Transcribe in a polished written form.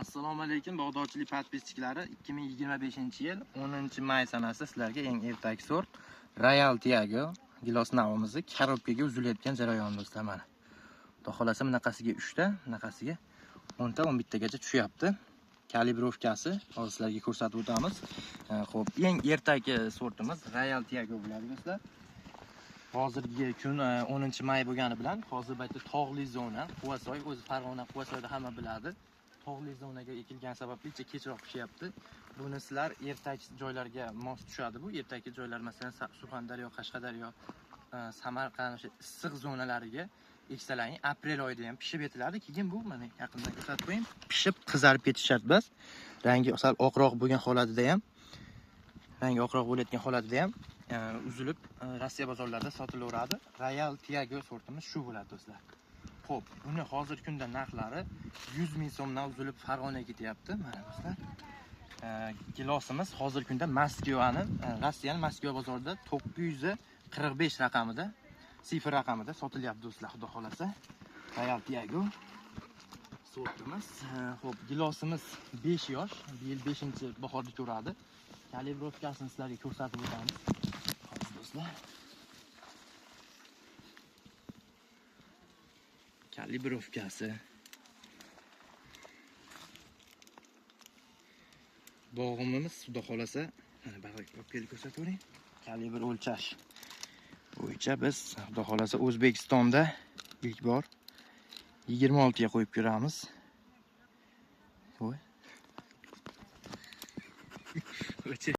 Assalomu alaykum bog'dorchilik podpischiklari. 2025-yil 10-may sanasida sizlarga eng ertaki sort Royal Tiago gilos navimizni korobkaga uzilayotgan jarayonni do'stlar mana. Xudo xolasa bunaqasiga 3 ta, bunaqasiga 10 ta, 11 tagacha tushyapti. Kalibrovkasi hozir sizlarga ko'rsatib o'tamiz. Xo'p, eng ertaki sortimiz Royal Tiago bo'ladi do'stlar. Hozirgi kun 10-may bo'lgani bilan hozir bu yerda tog'li zona, Quvasoy, o'zi Farg'ona Quvasoyda hamma biladi. Tog'li zonaga ekilgan sababli kechroq pishyapti. Buni sizlar ertaki joylarga mos tushadi bu. Ertaki joylar masalan Surxondaryo, Qashqadaryo, Samarqand o'sha issiq zonalariga eksalaring. Aprel oyida ham pishib yetiladi. Keyin bu mana yaqindan ko'rsatib qo'ying. Pishib qizarib ketish shart bas. Rangi sal oqroq bo'lgan holatida ham, rangi oqroq bo'layotgan holatida ham uzilib Rossiya bozorlarida sotilaveradi. Royal Tiago sortimiz shu bo'ladi do'stlar. Xo'p, buni hozirgi kunda narxlari 100 ming so'mdan uzilib Farg'onaga ketyapti. Mana do'stlar. Gilosimiz hozirgi kunda Moskvani, Rossiyaning Moskva bozorida 945 raqamida, sifir raqamida sotilyapti do'stlar, xudo xolasa. Royal Tiago sortimiz. Xo'p, gilosimiz 5 yosh, bu yil 5-bahorda ko'radi. Kalibrovkasini sizlarga ko'rsatib o'tamiz. Hozir do'stlar. Kalibrovkasi. Bog'imiz xudo xolasa, mana bag'rikobkani ko'rsatavering. Kalibr o'lchash bo'yicha biz xudo xolasa O'zbekistonda ilk bor 26 ga qo'yib ko'ramiz. Voy.